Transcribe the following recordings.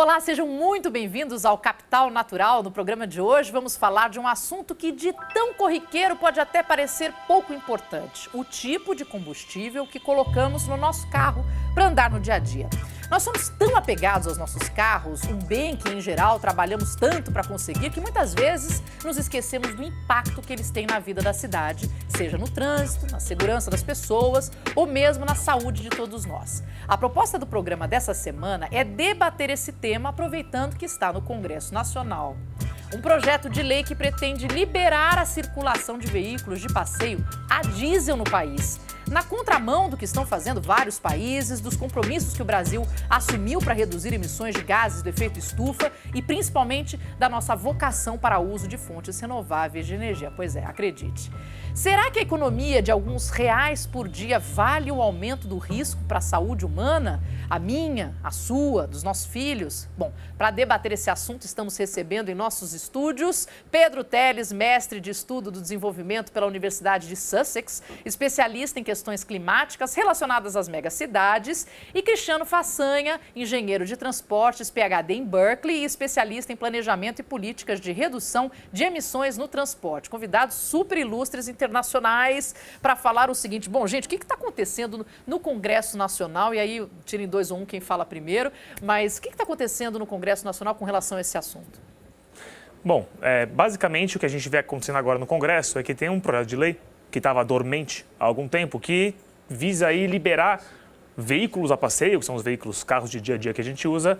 Olá, sejam muito bem-vindos ao Capital Natural. No programa de hoje vamos falar de um assunto que de tão corriqueiro pode até parecer pouco importante. O tipo de combustível que colocamos no nosso carro para andar no dia a dia. Nós somos tão apegados aos nossos carros, um bem que em geral trabalhamos tanto para conseguir, que muitas vezes nos esquecemos do impacto que eles têm na vida da cidade, seja no trânsito, na segurança das pessoas ou mesmo na saúde de todos nós. A proposta do programa dessa semana é debater esse tema aproveitando que está no Congresso Nacional. Um projeto de lei que pretende liberar a circulação de veículos de passeio a diesel no país. Na contramão do que estão fazendo vários países, dos compromissos que o Brasil assumiu para reduzir emissões de gases do efeito estufa e principalmente da nossa vocação para o uso de fontes renováveis de energia. Pois é, acredite. Será que a economia de alguns reais por dia vale o aumento do risco para a saúde humana? A minha, a sua, dos nossos filhos? Bom, para debater esse assunto, estamos recebendo em nossos estúdios Pedro Teles, mestre de Estudo do Desenvolvimento pela Universidade de Sussex, especialista em questões climáticas relacionadas às megacidades, e Cristiano Façanha, engenheiro de transportes, PhD em Berkeley e especialista em planejamento e políticas de redução de emissões no transporte. Convidados super ilustres internacionais para falar o seguinte: bom, gente, o que está acontecendo no Congresso Nacional? E aí, tirem 2 ou 1 quem fala primeiro, mas o que está acontecendo no Congresso Nacional com relação a esse assunto? Bom, basicamente o que a gente vê acontecendo agora no Congresso é que tem um projeto de lei que estava dormente há algum tempo, que visa aí liberar veículos a passeio, que são os veículos, carros de dia a dia que a gente usa,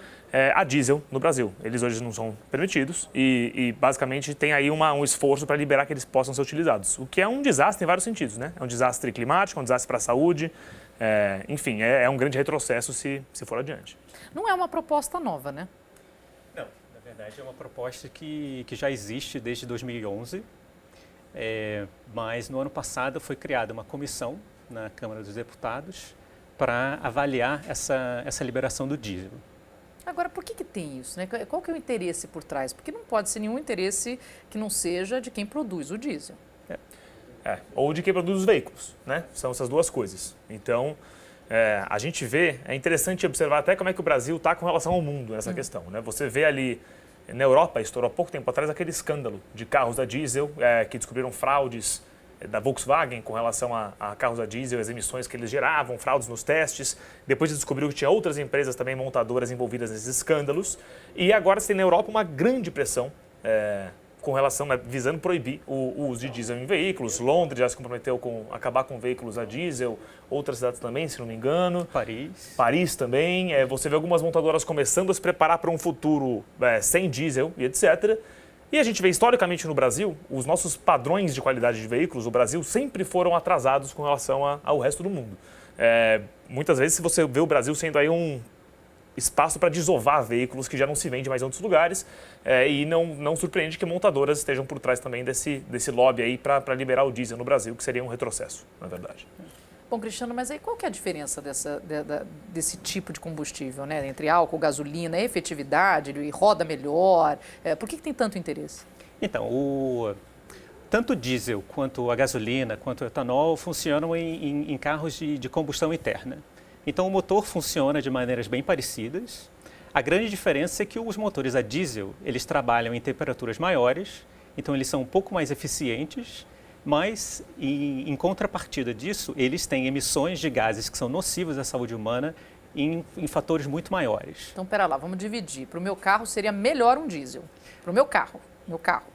a diesel no Brasil. Eles hoje não são permitidos e basicamente tem aí um esforço para liberar que eles possam ser utilizados. O que é um desastre em vários sentidos, né? É um desastre climático, é um desastre para a saúde, enfim, é um grande retrocesso se for adiante. Não é uma proposta nova, né? Não, na verdade é uma proposta que já existe desde 2011. Mas no ano passado foi criada uma comissão na Câmara dos Deputados para avaliar essa liberação do diesel. Agora, por que tem isso, né? Qual que é o interesse por trás? Porque não pode ser nenhum interesse que não seja de quem produz o diesel. Ou de quem produz os veículos, né? São essas duas coisas. Então, a gente vê, é interessante observar até como é que o Brasil está com relação ao mundo nessa questão, né? Você vê ali na Europa, estourou há pouco tempo atrás aquele escândalo de carros a diesel, que descobriram fraudes da Volkswagen com relação a carros a diesel, as emissões que eles geravam, fraudes nos testes. Depois descobriu que tinha outras empresas também montadoras envolvidas nesses escândalos. E agora se tem na Europa uma grande pressão com relação, visando proibir o uso de diesel em veículos. Londres já se comprometeu com acabar com veículos a diesel, outras cidades também, se não me engano. Paris também. Você vê algumas montadoras começando a se preparar para um futuro sem diesel e etc. E a gente vê historicamente no Brasil, os nossos padrões de qualidade de veículos, o Brasil sempre foram atrasados com relação ao resto do mundo. Muitas vezes se você vê o Brasil sendo aí um espaço para desovar veículos que já não se vende mais em outros lugares, e não surpreende que montadoras estejam por trás também desse lobby aí para liberar o diesel no Brasil, que seria um retrocesso, na verdade. Bom, Cristiano, mas aí qual que é a diferença desse tipo de combustível, né? Entre álcool, gasolina, efetividade, ele roda melhor? Por que tem tanto interesse? Então, tanto o diesel quanto a gasolina, quanto o etanol funcionam em carros de combustão interna. Então, o motor funciona de maneiras bem parecidas. A grande diferença é que os motores a diesel, eles trabalham em temperaturas maiores, então eles são um pouco mais eficientes, mas em contrapartida disso, eles têm emissões de gases que são nocivos à saúde humana em fatores muito maiores. Então, pera lá, vamos dividir. Para o meu carro seria melhor um diesel. Para o meu carro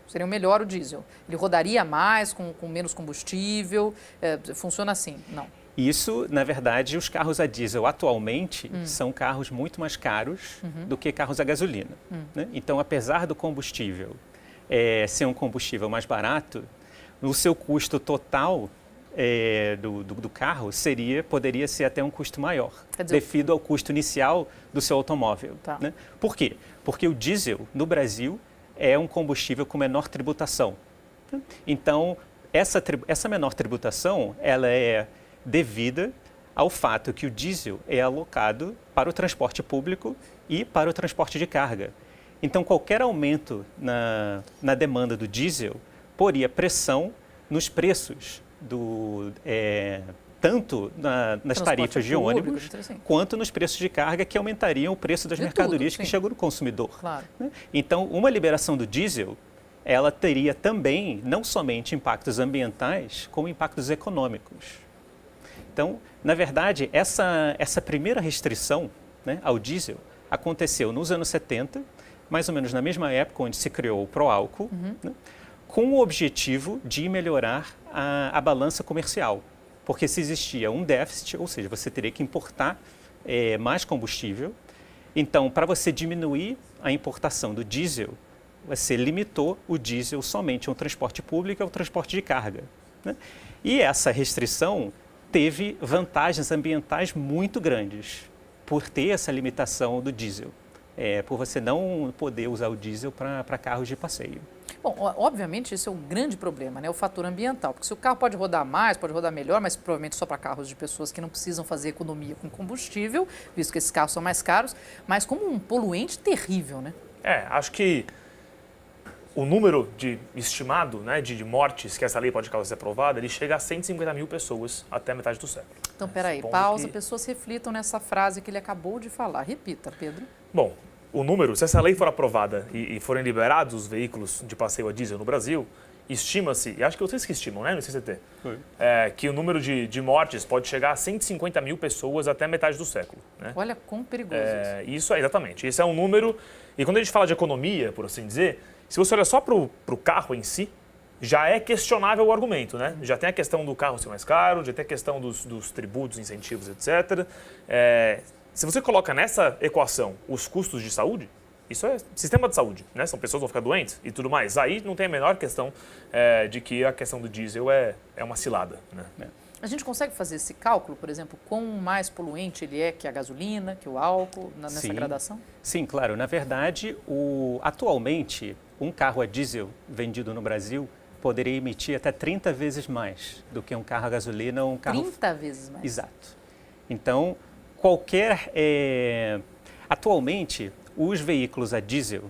seria melhor o diesel. Ele rodaria mais, com menos combustível, funciona assim? Não. Isso, na verdade, os carros a diesel atualmente são carros muito mais caros do que carros a gasolina. Né? Então, apesar do combustível ser um combustível mais barato, o seu custo total do carro poderia ser até um custo maior, devido ao custo inicial do seu automóvel. Tá. Né? Por quê? Porque o diesel, no Brasil, é um combustível com menor tributação. Então, essa menor tributação, ela é devida ao fato que o diesel é alocado para o transporte público e para o transporte de carga. Então, qualquer aumento na demanda do diesel poria pressão nos preços tanto nas tarifas de ônibus, quanto nos preços de carga, que aumentariam o preço das mercadorias que chegam no consumidor. Claro. Então, uma liberação do diesel, ela teria também não somente impactos ambientais, como impactos econômicos. Então, na verdade, essa primeira restrição, né, ao diesel aconteceu nos anos 70, mais ou menos na mesma época onde se criou o Proálcool, né, com o objetivo de melhorar a balança comercial. Porque se existia um déficit, ou seja, você teria que importar mais combustível. Então, para você diminuir a importação do diesel, você limitou o diesel somente ao transporte público e ao transporte de carga, né? E essa restrição teve vantagens ambientais muito grandes por ter essa limitação do diesel, por você não poder usar o diesel para carros de passeio. Bom, obviamente isso é um grande problema, né? O fator ambiental, porque se o carro pode rodar mais, pode rodar melhor, mas provavelmente só para carros de pessoas que não precisam fazer economia com combustível, visto que esses carros são mais caros, mas como um poluente terrível, né? Acho que o número estimado, né, de mortes que essa lei pode causar ser aprovada, ele chega a 150 mil pessoas até metade do século. Então, peraí, pausa, pessoas reflitam nessa frase que ele acabou de falar. Repita, Pedro. Bom, o número, se essa lei for aprovada e forem liberados os veículos de passeio a diesel no Brasil, estima-se, e acho que vocês que estimam, né, no CCT, que o número de mortes pode chegar a 150 mil pessoas até metade do século. Né? Olha quão perigoso isso é, exatamente. Esse é um número, e quando a gente fala de economia, por assim dizer, se você olha só para o carro em si, já é questionável o argumento, né? Já tem a questão do carro ser mais caro, já tem a questão dos tributos, incentivos, etc. Se você coloca nessa equação os custos de saúde, isso é sistema de saúde, né? São pessoas que vão ficar doentes e tudo mais. Aí não tem a menor questão de que a questão do diesel é uma cilada, né? A gente consegue fazer esse cálculo, por exemplo, quão mais poluente ele é que a gasolina, que o álcool, nessa gradação? Sim, claro. Na verdade, atualmente, um carro a diesel vendido no Brasil poderia emitir até 30 vezes mais do que um carro a gasolina ou um carro... 30 vezes mais? Exato. Então, atualmente, os veículos a diesel,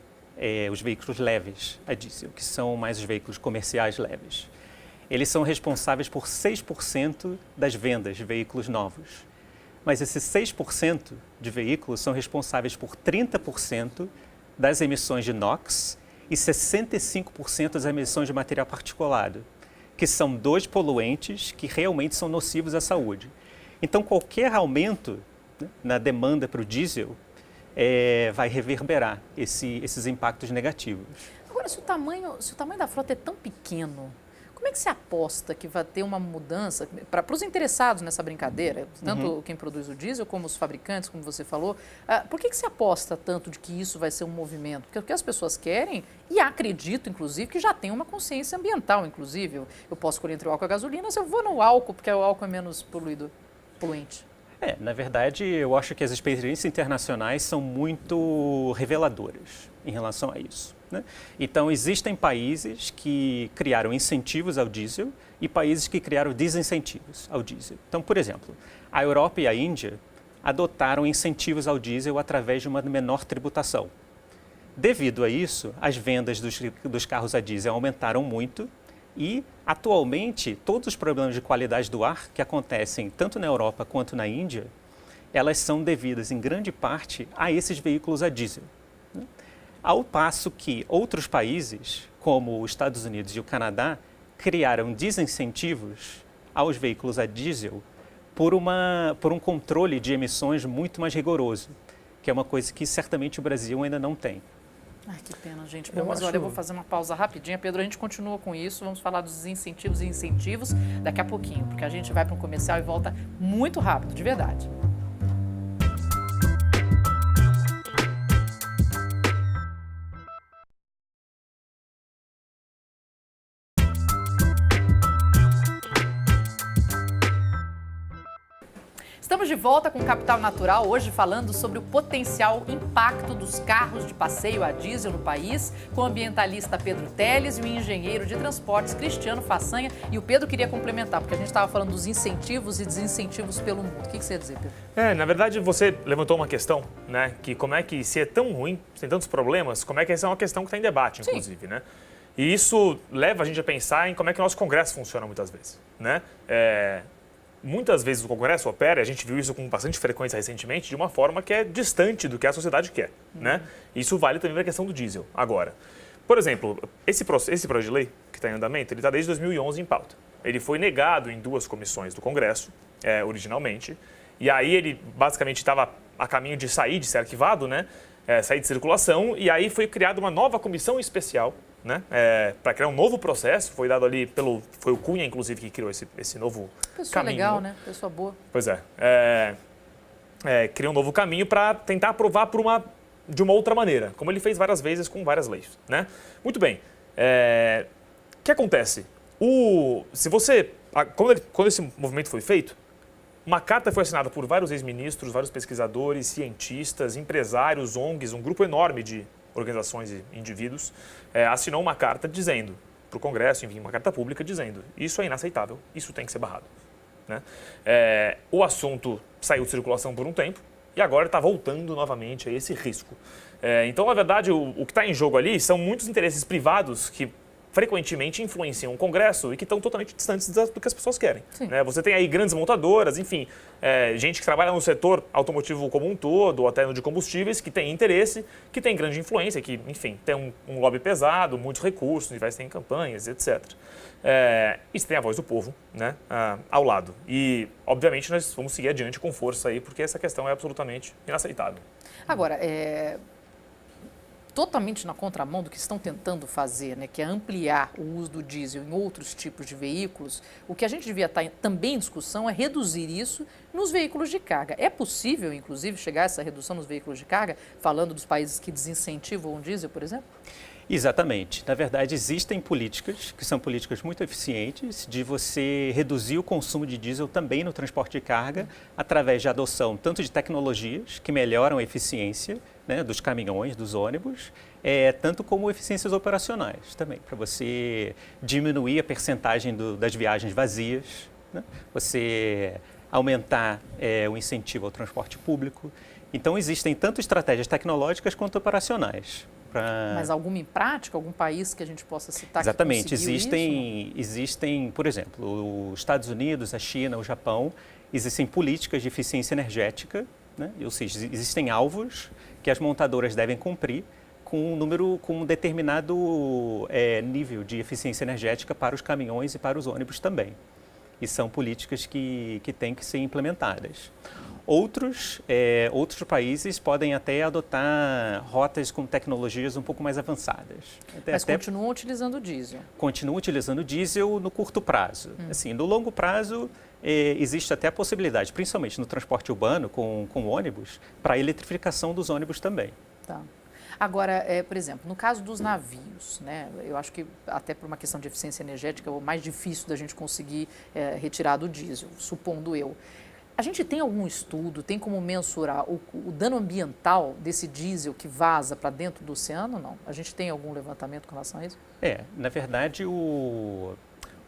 os veículos leves a diesel, que são mais os veículos comerciais leves, eles são responsáveis por 6% das vendas de veículos novos. Mas esses 6% de veículos são responsáveis por 30% das emissões de NOx e 65% das emissões de material particulado, que são dois poluentes que realmente são nocivos à saúde. Então, qualquer aumento, né, na demanda para o diesel vai reverberar esses impactos negativos. Agora, se o tamanho da frota é tão pequeno, como é que se aposta que vai ter uma mudança para os interessados nessa brincadeira, tanto quem produz o diesel como os fabricantes, como você falou? Por que se aposta tanto de que isso vai ser um movimento? Porque o que as pessoas querem, e acredito, inclusive, que já tem uma consciência ambiental, inclusive. Eu posso escolher entre o álcool e a gasolina, se eu vou no álcool, porque o álcool é menos poluente. Na verdade, eu acho que as experiências internacionais são muito reveladoras em relação a isso, né? Então, existem países que criaram incentivos ao diesel e países que criaram desincentivos ao diesel. Então, por exemplo, a Europa e a Índia adotaram incentivos ao diesel através de uma menor tributação. Devido a isso, as vendas dos carros a diesel aumentaram muito e, atualmente, todos os problemas de qualidade do ar que acontecem tanto na Europa quanto na Índia, elas são devidas, em grande parte, a esses veículos a diesel, né? Ao passo que outros países, como os Estados Unidos e o Canadá, criaram desincentivos aos veículos a diesel por um controle de emissões muito mais rigoroso, que é uma coisa que certamente o Brasil ainda não tem. Ai, que pena, gente. Bom, mas olha, eu vou fazer uma pausa rapidinha. Pedro, a gente continua com isso. Vamos falar dos incentivos e incentivos daqui a pouquinho, porque a gente vai para um comercial e volta muito rápido, de verdade. Estamos de volta com o Capital Natural, hoje falando sobre o potencial impacto dos carros de passeio a diesel no país, com o ambientalista Pedro Telles e o engenheiro de transportes Cristiano Façanha. E o Pedro queria complementar, porque a gente estava falando dos incentivos e desincentivos pelo mundo. O que você ia dizer, Pedro? Na verdade, você levantou uma questão, né? Que como é que, se é tão ruim, se tem tantos problemas, como é que essa é uma questão que está em debate, inclusive, Sim. né? E isso leva a gente a pensar em como é que o nosso Congresso funciona muitas vezes, né? muitas vezes o Congresso opera, a gente viu isso com bastante frequência recentemente, de uma forma que é distante do que a sociedade quer, né? Isso vale também para a questão do diesel. Agora, por exemplo, esse projeto de lei que está em andamento, ele está desde 2011 em pauta. Ele foi negado em 2 comissões do Congresso, originalmente, e aí ele basicamente estava a caminho de sair, de ser arquivado, né? Sair de circulação, e aí foi criada uma nova comissão especial, né? Para criar um novo processo, foi dado ali foi o Cunha, inclusive, que criou esse novo Pessoa caminho. legal, né? Pessoa boa. Pois criou um novo caminho para tentar aprovar de uma outra maneira, como ele fez várias vezes com várias leis, né? Muito bem. O que acontece? Quando esse movimento foi feito, uma carta foi assinada por vários ex-ministros, vários pesquisadores, cientistas, empresários, ONGs, um grupo enorme de organizações e indivíduos, assinou uma carta dizendo, para o Congresso, enfim, uma carta pública dizendo, isso é inaceitável, isso tem que ser barrado, né? O assunto saiu de circulação por um tempo e agora está voltando novamente a esse risco. Então, na verdade, o que está em jogo ali são muitos interesses privados que frequentemente influenciam o Congresso e que estão totalmente distantes do que as pessoas querem, né? Você tem aí grandes montadoras, enfim, gente que trabalha no setor automotivo como um todo, ou até no de combustíveis, que tem interesse, que tem grande influência, que, enfim, tem um lobby pesado, muitos recursos, investem em campanhas, etc. E você tem a voz do povo, né, ao lado. E, obviamente, nós vamos seguir adiante com força aí, porque essa questão é absolutamente inaceitável. Agora, totalmente na contramão do que estão tentando fazer, né, que é ampliar o uso do diesel em outros tipos de veículos, o que a gente devia estar também em discussão é reduzir isso nos veículos de carga. É possível, inclusive, chegar a essa redução nos veículos de carga, falando dos países que desincentivam o diesel, por exemplo? Exatamente. Na verdade, existem políticas, que são políticas muito eficientes, de você reduzir o consumo de diesel também no transporte de carga, através de adoção tanto de tecnologias que melhoram a eficiência, né, dos caminhões, dos ônibus, tanto como eficiências operacionais também, para você diminuir a percentagem das viagens vazias, né, você aumentar o incentivo ao transporte público. Então, existem tanto estratégias tecnológicas quanto operacionais. Mas alguma em prática, algum país que a gente possa citar? Exatamente, que conseguiu existem, por exemplo, os Estados Unidos, a China, o Japão, existem políticas de eficiência energética, né? Ou seja, existem alvos que as montadoras devem cumprir com um determinado nível de eficiência energética para os caminhões e para os ônibus também. E são políticas que têm que ser implementadas. Outros países podem até adotar rotas com tecnologias um pouco mais avançadas. Mas continuam utilizando diesel? Continuam utilizando diesel no curto prazo. Assim, no longo prazo, existe até a possibilidade, principalmente no transporte urbano com ônibus, para a eletrificação dos ônibus também. Tá. Agora, por exemplo, no caso dos navios, né, eu acho que até por uma questão de eficiência energética é o mais difícil da gente conseguir retirar do diesel, supondo eu. A gente tem algum estudo, tem como mensurar o dano ambiental desse diesel que vaza para dentro do oceano, não? A gente tem algum levantamento com relação a isso? Na verdade, o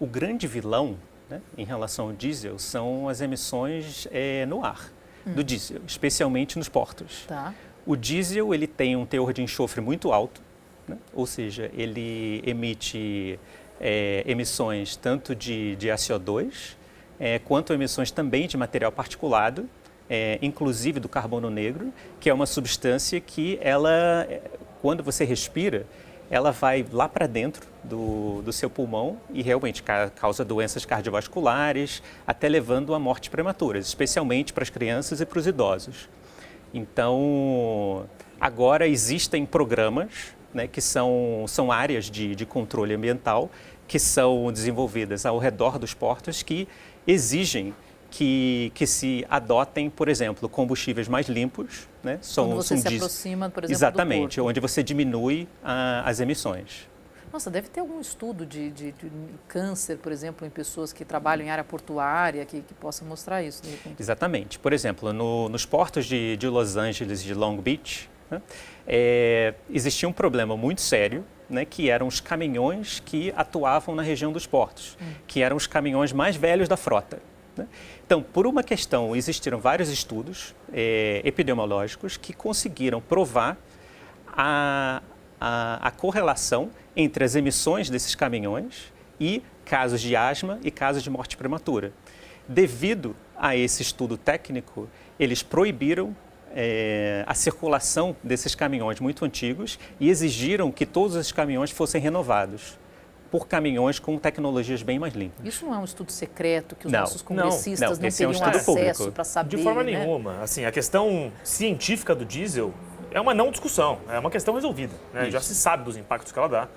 grande vilão, né, em relação ao diesel são as emissões no ar do diesel, especialmente nos portos. Tá. O diesel ele tem um teor de enxofre muito alto, né, ou seja, ele emite emissões tanto de CO2, quanto emissões também de material particulado, inclusive do carbono negro, que é uma substância que ela, quando você respira, ela vai lá para dentro do seu pulmão e realmente causa doenças cardiovasculares, até levando a mortes prematuras, especialmente para as crianças e para os idosos. Então, agora existem programas, né, que são áreas de controle ambiental que são desenvolvidas ao redor dos portos que exigem que se adotem, por exemplo, combustíveis mais limpos, né? Quando você se aproxima, por exemplo, exatamente, do porto. onde você diminui as emissões. Nossa, deve ter algum estudo de câncer, por exemplo, em pessoas que trabalham em área portuária, que possa mostrar isso, de repente. Exatamente. Por exemplo, nos portos de Los Angeles e de Long Beach, né, existia um problema muito sério, né, que eram os caminhões que atuavam na região dos portos, que eram os caminhões mais velhos da frota, né? Então, por uma questão, existiram vários estudos epidemiológicos que conseguiram provar a correlação entre as emissões desses caminhões e casos de asma e casos de morte prematura. devido a esse estudo técnico, eles proibiram a circulação desses caminhões muito antigos e exigiram que todos esses caminhões fossem renovados por caminhões com tecnologias bem mais limpas. Isso não é um estudo secreto que os Não, nossos congressistas não esse é um teriam estudo acesso público. para saber? De forma né? nenhuma. Assim, a questão científica do diesel é uma não discussão, é uma questão resolvida. Né? Já se sabe dos impactos que ela dá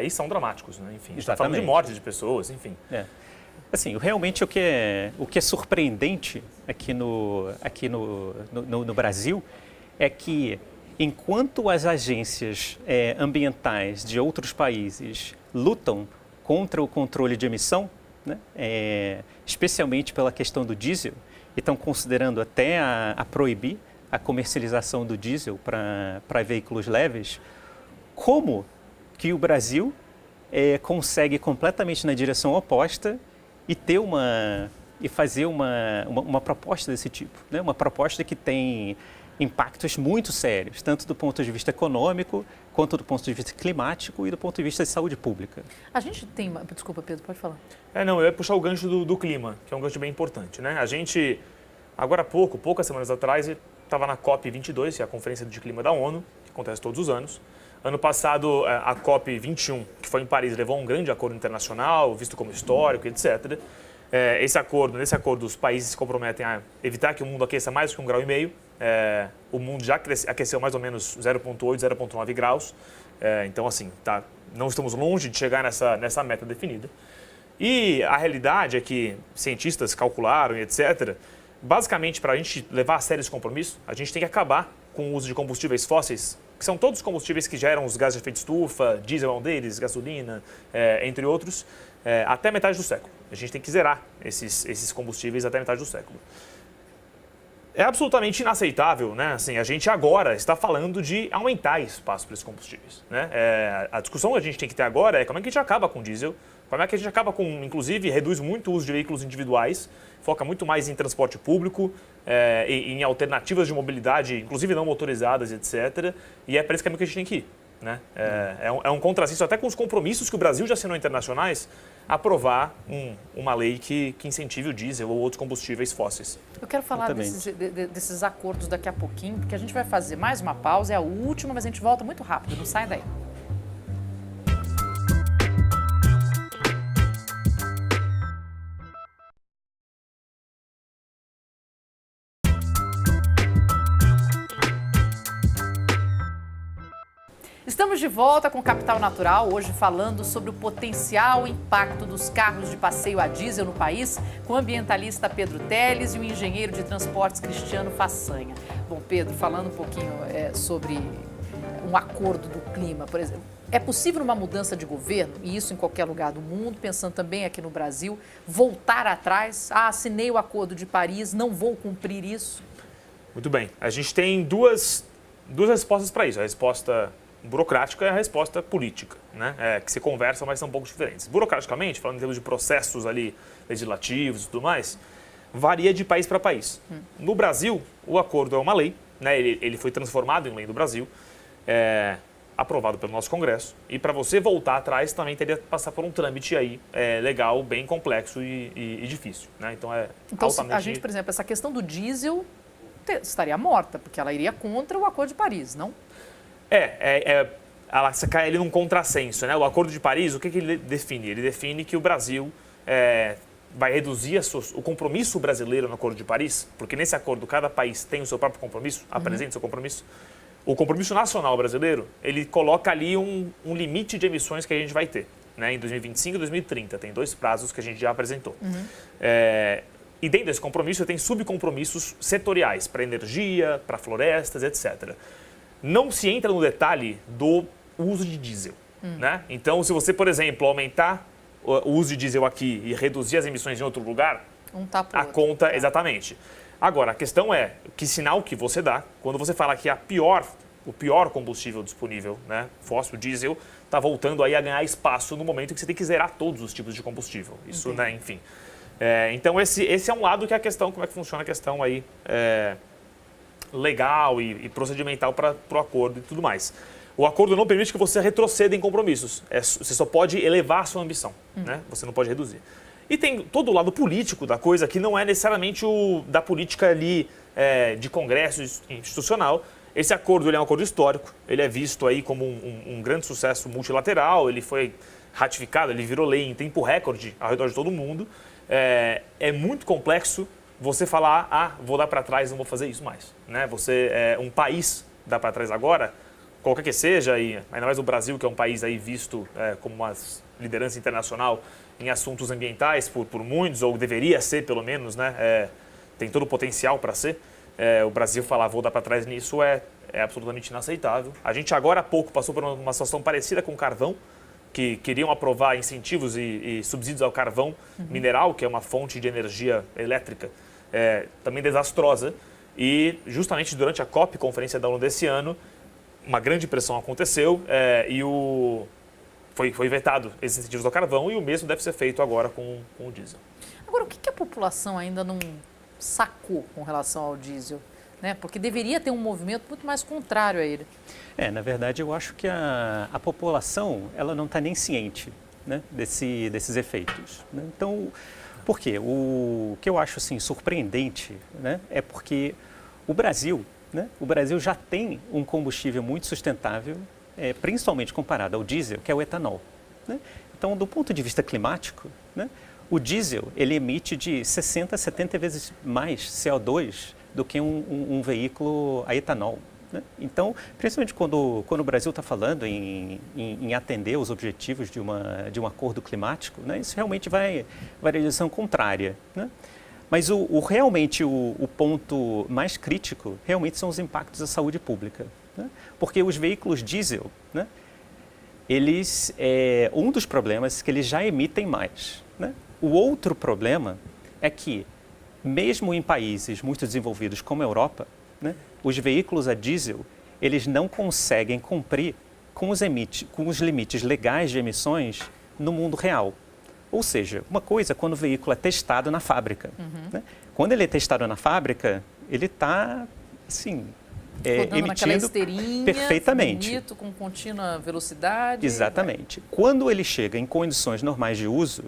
e são dramáticos. Né? Enfim, a gente está falando de morte de pessoas, enfim. Assim, realmente o que é surpreendente aqui no Brasil é que, enquanto as agências ambientais de outros países lutam contra o controle de emissão, né, especialmente pela questão do diesel, e estão considerando até a proibir a comercialização do diesel para veículos leves, como que o Brasil consegue completamente na direção oposta e fazer uma proposta desse tipo, né? Uma proposta que tem impactos muito sérios, tanto do ponto de vista econômico, quanto do ponto de vista climático e do ponto de vista de saúde pública. A gente tem... Desculpa, Pedro, pode falar. Não, eu ia puxar o gancho do clima, que é um gancho bem importante. Né? A gente, agora há poucas semanas atrás, estava na COP22, que é a Conferência de Clima da ONU, que acontece todos os anos. Ano passado, a COP21, que foi em Paris, levou a um grande acordo internacional, visto como histórico, etc. Nesse acordo, os países se comprometem a evitar que o mundo aqueça mais do que 1,5 grau. O mundo já aqueceu mais ou menos 0,8, 0,9 graus. Então, assim, não estamos longe de chegar nessa meta definida. E a realidade é que cientistas calcularam e etc. Basicamente, para a gente levar a sério esse compromisso, a gente tem que acabar com o uso de combustíveis fósseis, que são todos os combustíveis que geram os gases de efeito estufa, diesel é um deles, gasolina, entre outros, até metade do século. A gente tem que zerar esses combustíveis até metade do século. É absolutamente inaceitável, né? Assim, a gente agora está falando de aumentar espaço para esses combustíveis. Né? A discussão que a gente tem que ter agora é como é que a gente acaba com o diesel, como é que a gente acaba com, inclusive, reduz muito o uso de veículos individuais, foca muito mais em transporte público, em alternativas de mobilidade, inclusive não motorizadas, etc. E é para esse caminho que a gente tem que ir. Né? É um contrassenso até com os compromissos que o Brasil já assinou internacionais, aprovar uma lei que incentive o diesel ou outros combustíveis fósseis. Eu quero falar desses acordos daqui a pouquinho, porque a gente vai fazer mais uma pausa, é a última, mas a gente volta muito rápido, não sai daí. Estamos de volta com Capital Natural, hoje falando sobre o potencial impacto dos carros de passeio a diesel no país, com o ambientalista Pedro Telles e o engenheiro de transportes Cristiano Façanha. Bom, Pedro, falando um pouquinho sobre um acordo do clima, por exemplo, é possível uma mudança de governo, e isso em qualquer lugar do mundo, pensando também aqui no Brasil, voltar atrás? Assinei o Acordo de Paris, não vou cumprir isso? Muito bem, a gente tem duas respostas para isso. A resposta burocrática é a resposta política, né? Que se conversam, mas são um pouco diferentes. Burocraticamente, falando em termos de processos ali legislativos e tudo mais, varia de país para país. No Brasil, o acordo é uma lei, né? Ele foi transformado em lei do Brasil, aprovado pelo nosso Congresso, e para você voltar atrás também teria que passar por um trâmite aí legal, bem complexo e difícil, né? Então altamente... a gente, por exemplo, essa questão do diesel estaria morta, porque ela iria contra o Acordo de Paris, não? Ela cai ali num contrassenso, né? O Acordo de Paris, o que ele define? Ele define que o Brasil vai reduzir o compromisso brasileiro no Acordo de Paris, porque nesse acordo cada país tem o seu próprio compromisso, apresenta o seu compromisso. O compromisso nacional brasileiro, ele coloca ali um limite de emissões que a gente vai ter, né? Em 2025 e 2030, tem 2 prazos que a gente já apresentou. E dentro desse compromisso tem subcompromissos setoriais para energia, para florestas, etc. Não se entra no detalhe do uso de diesel. Né? Então, se você, por exemplo, aumentar o uso de diesel aqui e reduzir as emissões em outro lugar, a conta... Exatamente. Agora, a questão é que sinal que você dá quando você fala que o pior combustível disponível, né, fóssil, diesel, está voltando aí a ganhar espaço no momento que você tem que zerar todos os tipos de combustível. Isso, né, enfim. Então, esse é um lado que é a questão, como é que funciona a questão aí... legal e procedimental para o acordo e tudo mais. O acordo não permite que você retroceda em compromissos. Você só pode elevar a sua ambição, né? Você não pode reduzir. E tem todo o lado político da coisa, que não é necessariamente o da política ali de congresso institucional. Esse acordo ele é um acordo histórico, ele é visto aí como um grande sucesso multilateral, ele foi ratificado, ele virou lei em tempo recorde ao redor de todo mundo. É muito complexo você falar, vou dar para trás, não vou fazer isso mais. Né? Um país dá para trás agora, qualquer que seja, e ainda mais o Brasil, que é um país aí visto como uma liderança internacional em assuntos ambientais por muitos, ou deveria ser pelo menos, né? Tem todo o potencial para ser. O Brasil falar vou dar para trás nisso é absolutamente inaceitável. A gente agora há pouco passou por uma situação parecida com o carvão, que queriam aprovar incentivos e subsídios ao carvão mineral, que é uma fonte de energia elétrica também desastrosa. E justamente durante a COP, Conferência da ONU desse ano, uma grande pressão aconteceu e foi vetado esses incentivos ao carvão, e o mesmo deve ser feito agora com o diesel. Agora, o que a população ainda não sacou com relação ao diesel? Né? Porque deveria ter um movimento muito mais contrário a ele. Na verdade, eu acho que a população ela não está nem ciente, né, desses efeitos. Né? Então, por quê? O que eu acho assim, surpreendente, né, é porque o Brasil já tem um combustível muito sustentável, principalmente comparado ao diesel, que é o etanol. Né? Então, do ponto de vista climático, né, o diesel ele emite de 60 a 70 vezes mais CO2 do que um veículo a etanol. Né? Então, principalmente quando o Brasil está falando em atender os objetivos de um acordo climático, né, isso realmente vai na direção contrária. Né? Mas realmente o ponto mais crítico realmente são os impactos à saúde pública. Né? Porque os veículos diesel, né, eles, um dos problemas é que eles já emitem mais. Né? O outro problema é que, mesmo em países muito desenvolvidos como a Europa, né, os veículos a diesel eles não conseguem cumprir com os limites legais de emissões no mundo real. Ou seja, uma coisa quando o veículo é testado na fábrica. Né? Quando ele é testado na fábrica, ele está assim, emitindo perfeitamente. Bonito, com contínua velocidade. Exatamente. Quando ele chega em condições normais de uso,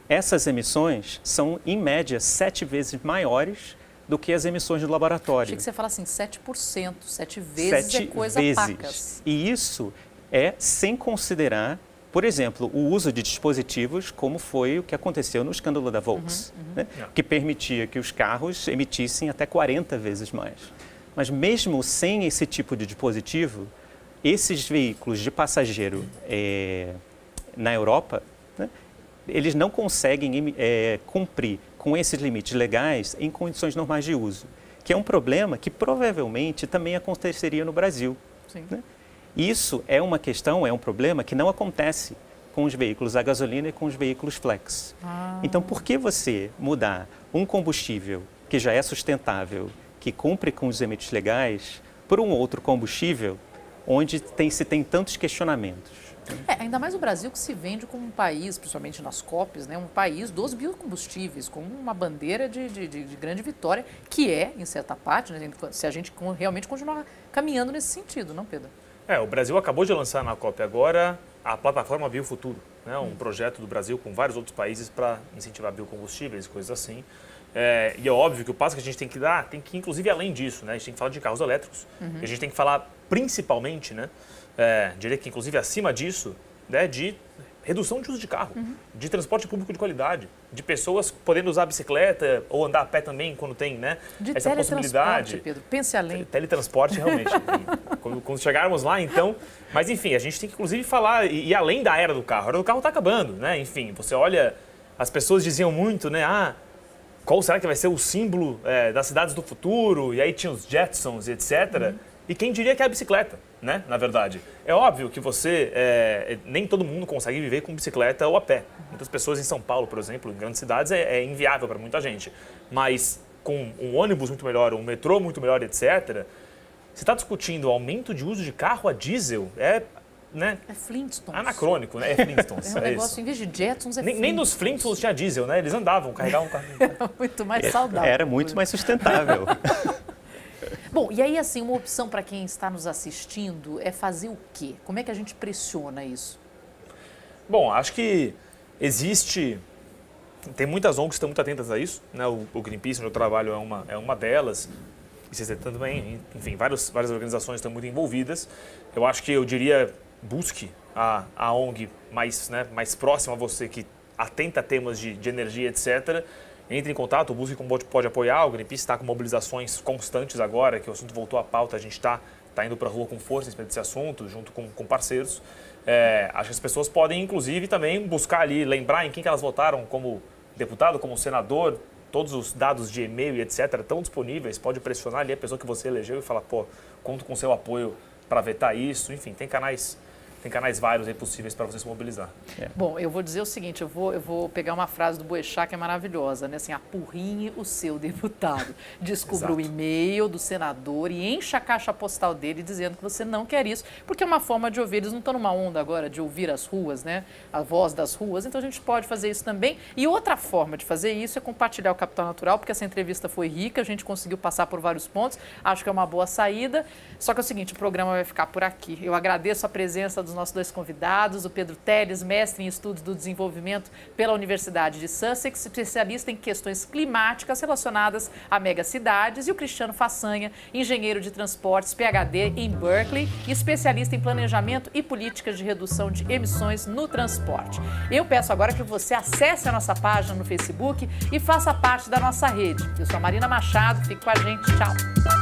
essas emissões são, em média, 7 vezes maiores do que as emissões do laboratório. Achei que você fala assim, 7%, 7 vezes é coisa pacas. E isso é sem considerar, por exemplo, o uso de dispositivos, como foi o que aconteceu no escândalo da Volks, né? Que permitia que os carros emitissem até 40 vezes mais. Mas mesmo sem esse tipo de dispositivo, esses veículos de passageiro na Europa, né, eles não conseguem cumprir com esses limites legais em condições normais de uso, que é um problema que provavelmente também aconteceria no Brasil. Sim. Né? Isso é uma questão, é um problema que não acontece com os veículos a gasolina e com os veículos flex. Então, por que você mudar um combustível que já é sustentável, que cumpre com os limites legais, por um outro combustível onde se tem tantos questionamentos? Ainda mais o Brasil, que se vende como um país, principalmente nas COPs, né, um país dos biocombustíveis, como uma bandeira de grande vitória, que em certa parte, né, se a gente realmente continuar caminhando nesse sentido, não, Pedro? O Brasil acabou de lançar na COP agora a plataforma Biofuturo, né, um projeto do Brasil com vários outros países para incentivar biocombustíveis, coisas assim. E é óbvio que o passo que a gente tem que dar tem que, inclusive, além disso, né, a gente tem que falar de carros elétricos. E a gente tem que falar principalmente, né, diria que inclusive acima disso, né, de redução de uso de carro, de transporte público de qualidade, de pessoas podendo usar a bicicleta ou andar a pé também quando tem, né, essa possibilidade. Pedro, pense além. Teletransporte, realmente. quando chegarmos lá, então. Mas, enfim, a gente tem que, inclusive, falar e além da era do carro. A era do carro está acabando, né? Enfim, você olha, as pessoas diziam muito, né? Qual será que vai ser o símbolo das cidades do futuro? E aí tinha os Jetsons e etc. E quem diria que é a bicicleta, né? Na verdade. É óbvio que nem todo mundo consegue viver com bicicleta ou a pé. Muitas pessoas em São Paulo, por exemplo, em grandes cidades, é inviável para muita gente. Mas com um ônibus muito melhor, um metrô muito melhor, etc., você está discutindo o aumento de uso de carro a diesel, né? É Flintstones. Anacrônico, né? É Flintstones. É um negócio, em vez de Jetsons, nem nos Flintstones tinha diesel, né? Eles andavam, carregavam um carro. Era muito mais saudável. Era muito mais sustentável. Bom, e aí, assim, uma opção para quem está nos assistindo é fazer o quê? Como é que a gente pressiona isso? Bom, acho que existe Tem muitas ONGs que estão muito atentas a isso, né? O Greenpeace, onde eu trabalho, é uma delas. E você também, enfim, várias organizações estão muito envolvidas. Eu acho que eu diria, busque a ONG mais próxima a você, que atenta a temas de energia, etc. Entre em contato, busque como pode apoiar. O Greenpeace está com mobilizações constantes agora, que o assunto voltou à pauta, a gente está indo para a rua com força em cima desse assunto, junto com parceiros. Acho que as pessoas podem, inclusive, também buscar ali, lembrar em quem que elas votaram como deputado, como senador. Todos os dados de e-mail e etc. estão disponíveis, pode pressionar ali a pessoa que você elegeu e falar, pô, conto com seu apoio para vetar isso. Enfim, tem canais vários aí possíveis para você se mobilizar. Bom, eu vou dizer o seguinte, eu vou pegar uma frase do Boechat que é maravilhosa, né? Assim, apurrinhe o seu deputado, descubra o e-mail do senador e encha a caixa postal dele dizendo que você não quer isso, porque é uma forma de ouvir. Eles não estão numa onda agora de ouvir as ruas, né? A voz das ruas, então a gente pode fazer isso também. E outra forma de fazer isso é compartilhar o Capital Natural, porque essa entrevista foi rica, a gente conseguiu passar por vários pontos, acho que é uma boa saída. Só que é o seguinte, o programa vai ficar por aqui. Eu agradeço a presença dos nossos dois convidados, o Pedro Telles, mestre em Estudos do Desenvolvimento pela Universidade de Sussex, especialista em questões climáticas relacionadas a megacidades, e o Cristiano Façanha, engenheiro de transportes, PhD em Berkeley, especialista em planejamento e políticas de redução de emissões no transporte. Eu peço agora que você acesse a nossa página no Facebook e faça parte da nossa rede. Eu sou a Marina Machado, fique com a gente, tchau!